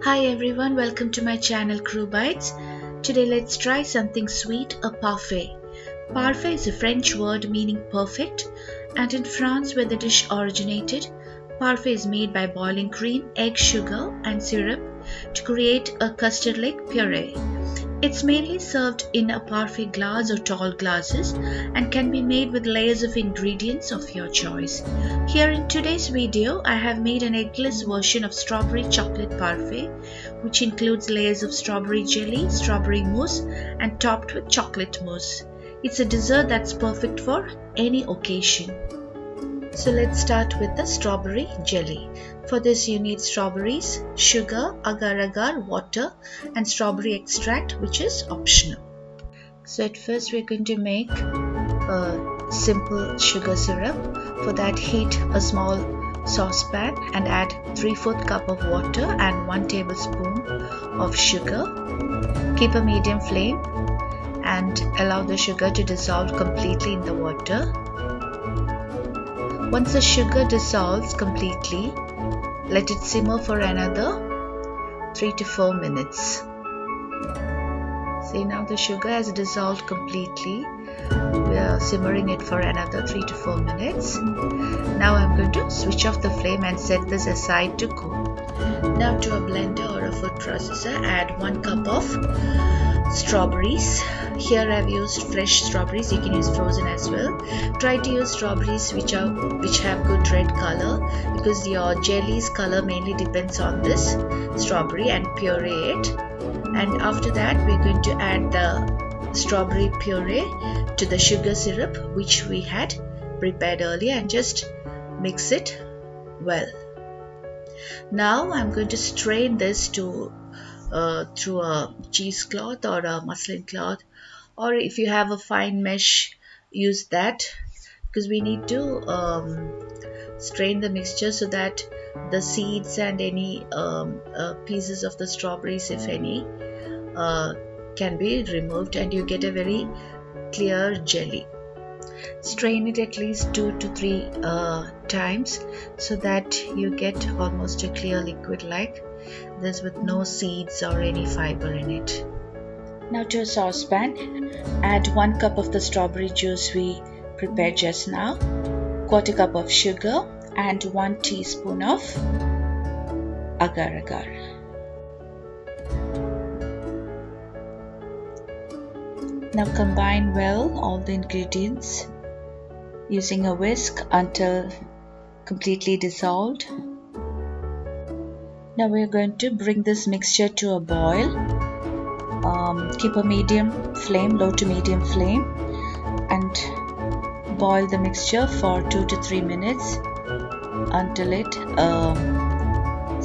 Hi everyone, welcome to my channel Crew Bites. Today let's try something sweet, a parfait. Parfait is a French word meaning perfect, and in France where the dish originated, parfait is made by boiling cream, egg, sugar and syrup to create a custard-like puree. It's mainly served in a parfait glass or tall glasses and can be made with layers of ingredients of your choice. Here in today's video, I have made an eggless version of strawberry chocolate parfait, which includes layers of strawberry jelly, strawberry mousse, and topped with chocolate mousse. It's a dessert that's perfect for any occasion. So let's start with the strawberry jelly. For this you need strawberries, sugar, agar, water and strawberry extract, which is optional. So at first we're going to make a simple sugar syrup. For that heat a small saucepan and add 3/4 cup of water and 1 tablespoon of sugar. Keep a medium flame and allow the sugar to dissolve completely in the water. Once the sugar dissolves completely, let it simmer for another 3 to 4 minutes. See, now the sugar has dissolved completely. We are simmering it for another 3 to 4 minutes. Now I'm going to switch off the flame and set this aside to cool. Now to a blender or a food processor, add 1 cup of strawberries. Here I've used fresh strawberries, you can use frozen as well. Try to use strawberries which have good red color, because your jelly's color mainly depends on this strawberry, and puree it. And after that we're going to add the strawberry puree to the sugar syrup which we had prepared earlier and just mix it well. Now I'm going to strain this through a cheesecloth or a muslin cloth, or if you have a fine mesh, use that, because we need to strain the mixture so that the seeds and any pieces of the strawberries, if any, can be removed and you get a very clear jelly. Strain it at least 2 to 3 times so that you get almost a clear liquid like this with no seeds or any fiber in it. Now to a saucepan, add 1 cup of the strawberry juice we prepared just now, 1/4 cup of sugar and 1 teaspoon of agar. Now combine well all the ingredients using a whisk until completely dissolved. Now we are going to bring this mixture to a boil. Keep a medium flame, low to medium flame, and boil the mixture for 2 to 3 minutes until it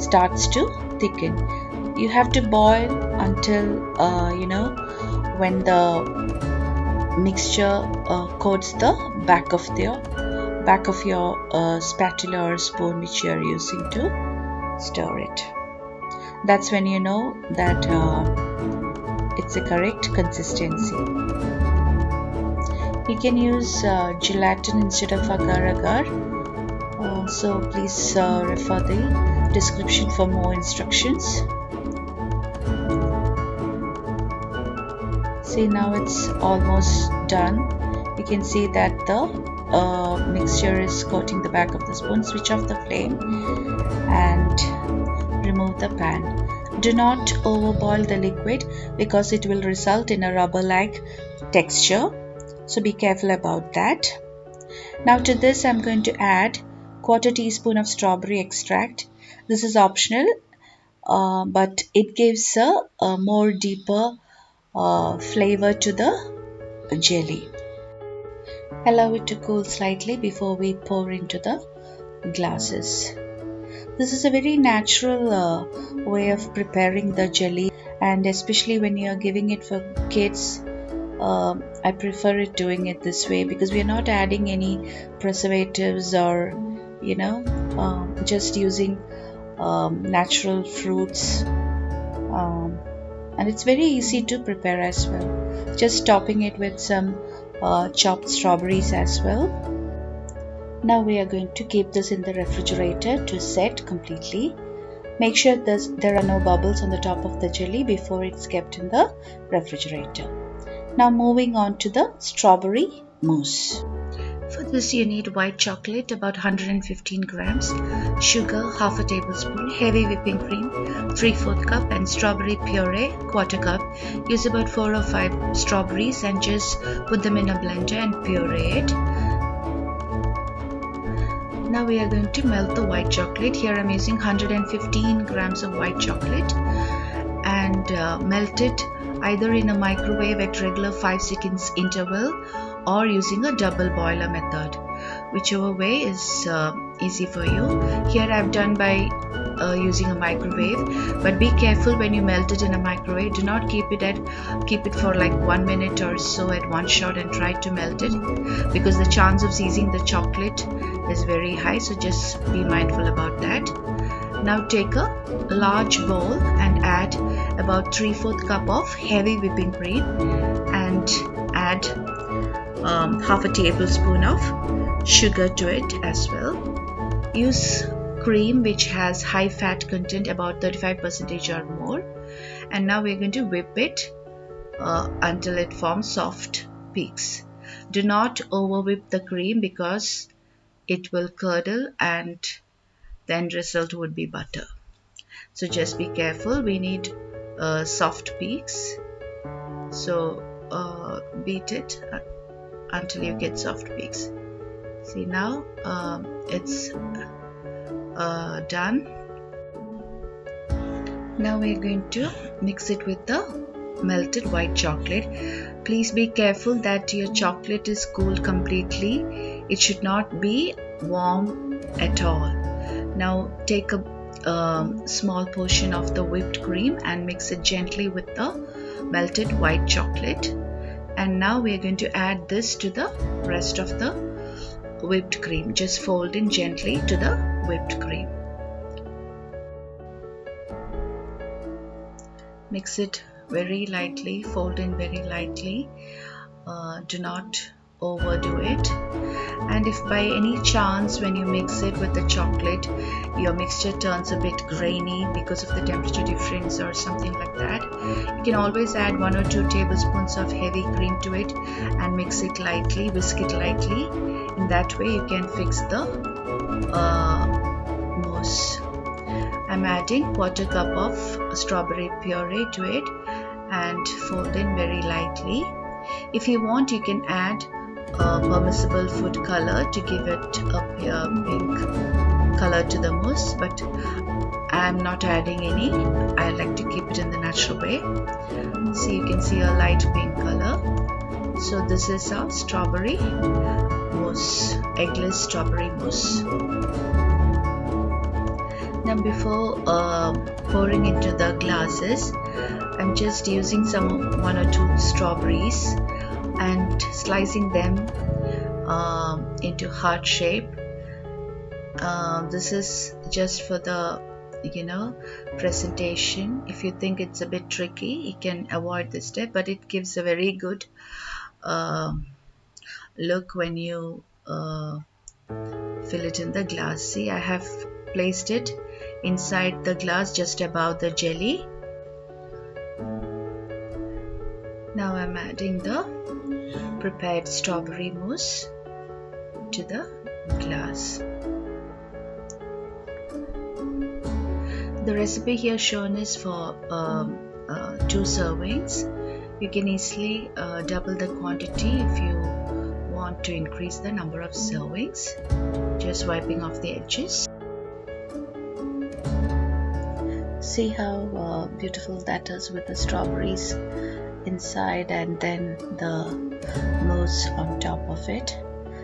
starts to thicken. You have to boil until when the mixture coats the back of your spatula or spoon which you are using to stir it. That's when you know that it's the correct consistency. You can use gelatin instead of agar, so please refer the description for more instructions. See, now it's almost done. You can see that the mixture is coating the back of the spoon. Switch off the flame and remove the pan. Do not overboil the liquid because it will result in a rubber-like texture, so be careful about that. Now to this I'm going to add 1/4 teaspoon of strawberry extract. This is optional, but it gives a more deeper flavor to the jelly. Allow it to cool slightly before we pour into the glasses. This is a very natural way of preparing the jelly, and especially when you are giving it for kids, I prefer doing it this way because we are not adding any preservatives or just using natural fruits, and it's very easy to prepare as well, just topping it with some chopped strawberries as well. Now we are going to keep this in the refrigerator to set completely. Make sure there are no bubbles on the top of the jelly before it's kept in the refrigerator. Now moving on to the strawberry mousse. For this you need white chocolate about 115 grams, sugar half a tablespoon, heavy whipping cream 3/4 cup and strawberry puree 1/4 cup. Use about 4 or 5 strawberries and just put them in a blender and puree it. Now we are going to melt the white chocolate. Here I am using 115 grams of white chocolate and melt it either in a microwave at regular 5 seconds interval or using a double boiler method, whichever way is easy for you. Here I have done by using a microwave, but be careful when you melt it in a microwave. Do not keep it for like 1 minute or so at one shot and try to melt it, because the chance of seizing the chocolate is very high, so just be mindful about that. Now take a large bowl and add about 3/4 cup of heavy whipping cream and add half a tablespoon of sugar to it as well. Use cream which has high fat content, about 35% or more, and now we're going to whip it until it forms soft peaks. Do not over whip the cream because it will curdle and the end result would be butter. So just be careful. We need soft peaks, so beat it until you get soft peaks. See, now it's done. Now we're going to mix it with the melted white chocolate. Please be careful that your chocolate is cooled completely. It should not be warm at all. Now take a small portion of the whipped cream and mix it gently with the melted white chocolate, and now we are going to add this to the rest of the whipped cream. Just fold in gently to the whipped cream. Mix it very lightly, fold in very lightly. Do not overdo it. And if by any chance when you mix it with the chocolate your mixture turns a bit grainy because of the temperature difference or something like that, you can always add 1 or 2 tablespoons of heavy cream to it and mix it lightly, whisk it lightly. In that way you can fix the mousse. I'm adding 1/4 cup of strawberry puree to it and fold in very lightly. If you want, you can add permissible food color to give it a pink color to the mousse, but I'm not adding any. I like to keep it in the natural way. So you can see a light pink color. So this is our strawberry mousse, eggless strawberry mousse. Now before pouring into the glasses, I'm just using 1 or 2 strawberries and slicing them into heart shape. This is just for the presentation. If you think it's a bit tricky, you can avoid this step, but it gives a very good look when you fill it in the glass. See, I have placed it inside the glass just above the jelly. Now I'm adding the prepared strawberry mousse to the glass. The recipe here shown is for 2 servings. You can easily double the quantity if you want to increase the number of servings. Just wiping off the edges. See how beautiful that is with the strawberries inside and then the mousse on top of it.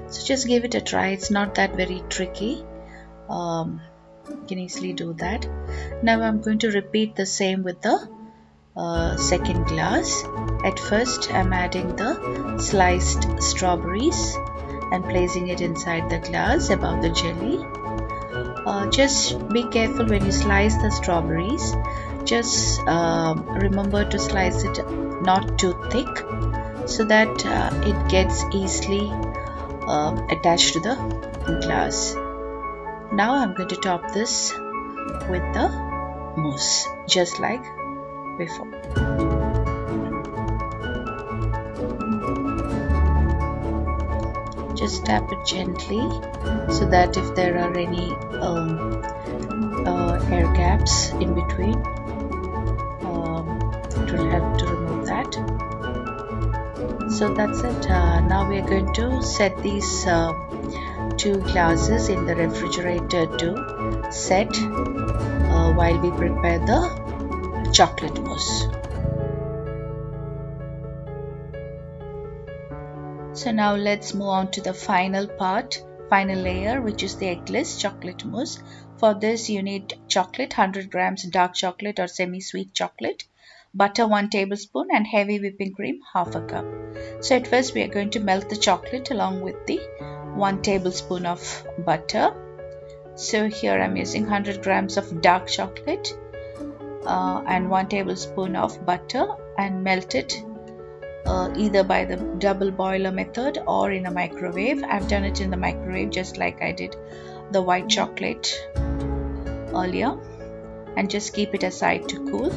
So just give it a try. It's not that very tricky. You can easily do that. Now I'm going to repeat the same with the second glass. At first I'm adding the sliced strawberries and placing it inside the glass above the jelly. Just be careful when you slice the strawberries. Just remember to slice it not too thick so that it gets easily attached to the glass. Now I'm going to top this with the mousse, just like before. Just tap it gently so that if there are any air gaps in between, it will help to remove that. So that's it. Now we are going to set these 2 glasses in the refrigerator to set while we prepare the chocolate mousse. So now let's move on to the final layer, which is the eggless chocolate mousse. For this you need chocolate, 100 grams dark chocolate or semi-sweet chocolate, butter 1 tablespoon and heavy whipping cream 1/2 cup. So at first we are going to melt the chocolate along with the 1 tablespoon of butter. So here I'm using 100 grams of dark chocolate and 1 tablespoon of butter, and melt it either by the double boiler method or in a microwave. I've done it in the microwave just like I did the white chocolate earlier, and just keep it aside to cool.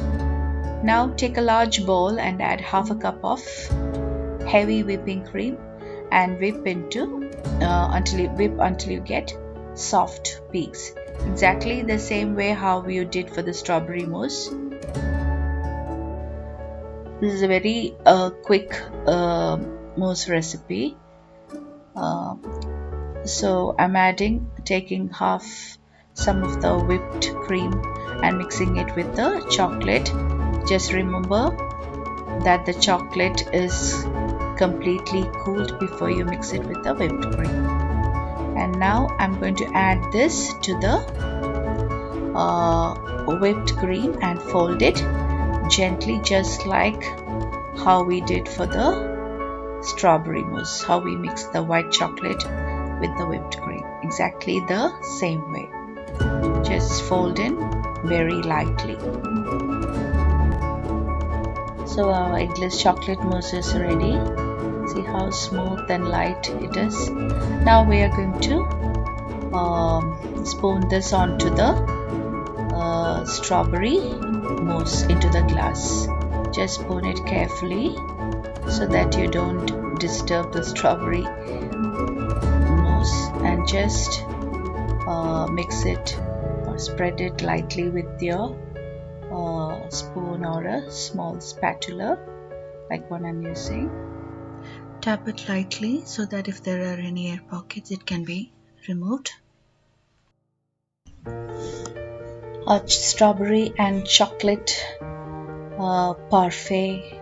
Now take a large bowl and add 1/2 cup of heavy whipping cream and whip until you get soft peaks, exactly the same way how you did for the strawberry mousse. This is a very quick mousse recipe. So I'm taking some of the whipped cream and mixing it with the chocolate. Just remember that the chocolate is completely cooled before you mix it with the whipped cream. And now I'm going to add this to the whipped cream and fold it gently, just like how we did for the strawberry mousse, how we mixed the white chocolate with the whipped cream, exactly the same way. Just fold in very lightly. So our eggless chocolate mousse is ready. See how smooth and light it is. Now we are going to spoon this onto the strawberry mousse into the glass. Just spoon it carefully so that you don't disturb the strawberry mousse, and just mix it or spread it lightly with your spoon or a small spatula like one I'm using. Tap it lightly so that if there are any air pockets, it can be removed. Our strawberry and chocolate parfait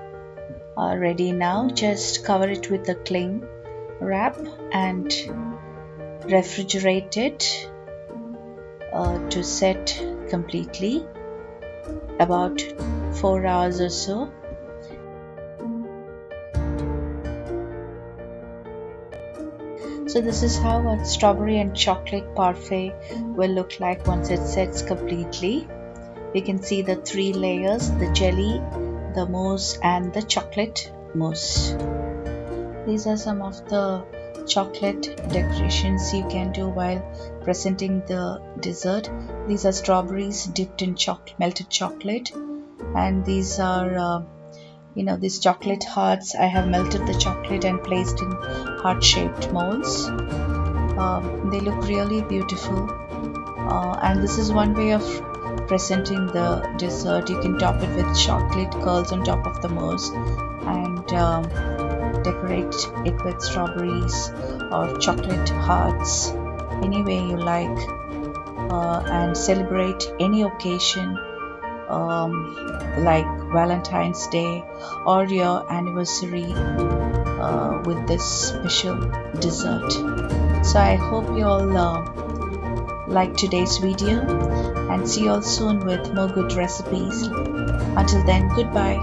are ready now. Just cover it with a cling wrap and refrigerate it to set completely, about 4 hours or so. So this is how a strawberry and chocolate parfait will look like once it sets completely. We can see the 3 layers, the jelly, the mousse and the chocolate mousse. These are some of the chocolate decorations you can do while presenting the dessert. These are strawberries dipped in melted chocolate, and these are these chocolate hearts. I have melted the chocolate and placed in heart-shaped molds. They look really beautiful, and this is one way of presenting the dessert. You can top it with chocolate curls on top of the mousse and decorate it with strawberries or chocolate hearts, any way you like, and celebrate any occasion like Valentine's Day or your anniversary with this special dessert. So I hope you all like today's video, and see you all soon with more good recipes. Until then, goodbye.